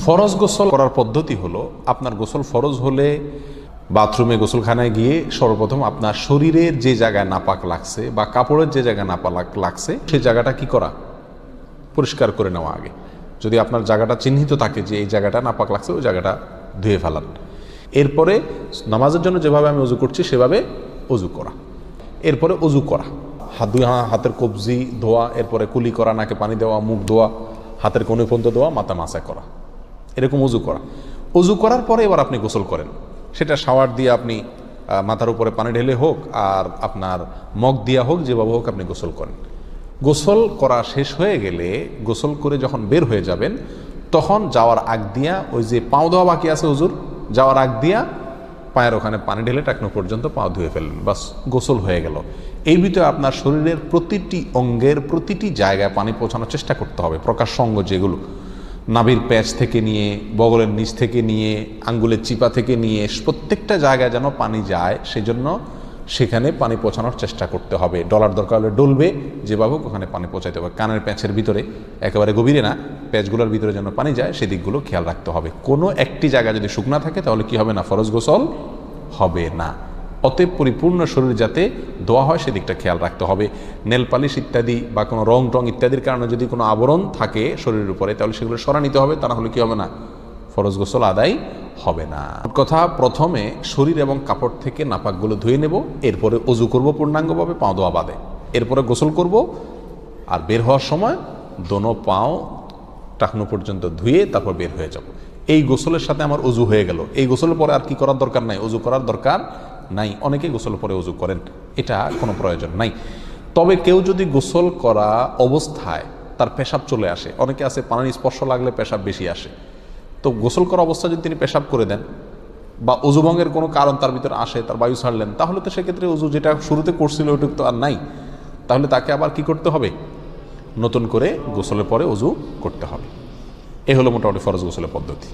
ফরজ গোসল করার পদ্ধতি হলো, আপনার গোসল ফরজ হলে বাথরুমে গোসলখানায় গিয়ে সর্বপ্রথম আপনার শরীরের যে জায়গায় নাপাক লাগছে বা কাপড়ের যে জায়গায় নাপাক লাগছে সেই জায়গাটা কি করা, পরিষ্কার করে নেওয়া আগে। যদি আপনার জায়গাটা চিহ্নিত থাকে যে এই জায়গাটা নাপাক লাগছে, ওই জায়গাটা ধুয়ে ফেলান। এরপরে নামাজের জন্য যেভাবে আমি অজু করছি সেভাবে অজু করা। এরপরে অজু করা, হাতের কবজি ধোয়া, এরপরে কুলি করা, নাকে পানি দেওয়া, মুখ ধোয়া, হাতের কনুই পর্যন্ত ধোয়া, মাথা মাসা করা, এরকম অজু করা। অজু করার পরে এবার আপনি গোসল করেন। সেটা শাওয়ার দিয়ে আপনি মাথার উপরে পানি ঢেলে হোক আর আপনার মগ দিয়া হোক, যেভাবে হোক আপনি গোসল করেন। গোসল করা শেষ হয়ে গেলে, গোসল করে যখন বের হয়ে যাবেন, তখন যাওয়ার আগ দিয়া ওই যে পাও ধোয়া বাকি আছে হুজুর, যাওয়ার আগ দিয়া পায়ের ওখানে পানি ঢেলে টাকনো পর্যন্ত পাও ধুয়ে ফেললেন, বাস গোসল হয়ে গেল। এই ভিতরে আপনার শরীরের প্রতিটি অঙ্গের প্রতিটি জায়গায় পানি পৌঁছানোর চেষ্টা করতে হবে। প্রকাশ্য অঙ্গ যেগুলো, নাভির প্যাচ থেকে নিয়ে, বগলের নিচ থেকে নিয়ে, আঙ্গুলের চিপা থেকে নিয়ে, প্রত্যেকটা জায়গায় যেন পানি যায়, সেজন্য সেখানে পানি পৌঁছানোর চেষ্টা করতে হবে। ডলার দরকার হলে ডলবে, যেভাবে ওখানে পানি পৌঁছাতে হবে। কানের প্যাঁচের ভিতরে, একেবারে গভীরে না, প্যাঁচগুলোর ভিতরে যেন পানি যায়, সেদিকগুলো খেয়াল রাখতে হবে। কোনো একটি জায়গা যদি শুকনা থাকে তাহলে কি হবে না, ফরজ গোসল হবে না। অতএব পরিপূর্ণ শরীর যাতে ধোয়া হয় সেদিকটা খেয়াল রাখতে হবে। নেল পালিশ ইত্যাদি বা কোনো রং টং ইত্যাদির কারণে যদি কোনো আবরণ থাকে শরীরের উপরে, তাহলে সেগুলো সরা নিতে হবে, তা না হলে কি হবে না, ফরজ গোসল আদায় হবে না। কথা, প্রথমে শরীর এবং কাপড় থেকে নাপাকগুলো ধুয়ে নেব, এরপরে অজু করব পূর্ণাঙ্গভাবে, পাও ধোয়া বাদে, এরপরে গোসল করব। আর বের হওয়ার সময় দোনো পাও টাকনো পর্যন্ত ধুয়ে তারপর বের হয়ে যাব। এই গোসলের সাথে আমার অজু হয়ে গেল। এই গোসলের পরে আর কি করার দরকার নাই, অজু করার দরকার নাই। অনেকে গোসলের পরে অজু করেন, এটা কোনো প্রয়োজন নাই। তবে কেউ যদি গোসল করা অবস্থায় তার পেশাব চলে আসে, অনেকে আছে পানির স্পর্শ লাগলে পেশাব বেশি আসে, তো গোসল করা অবস্থায় যদি তিনি পেশাব করে দেন বা অজুভঙ্গের কোনো কারণ তার ভিতরে আসে, তার বায়ু ছাড়লেন, তাহলে তো সেক্ষেত্রে অজু যেটা শুরুতে করছিল ওইটুকু তো আর নাই। তাহলে তাকে আবার কি করতে হবে, নতুন করে গোসলের পরে অজু করতে হবে। এ হলো মোটামুটি ফরজ গোসলের পদ্ধতি।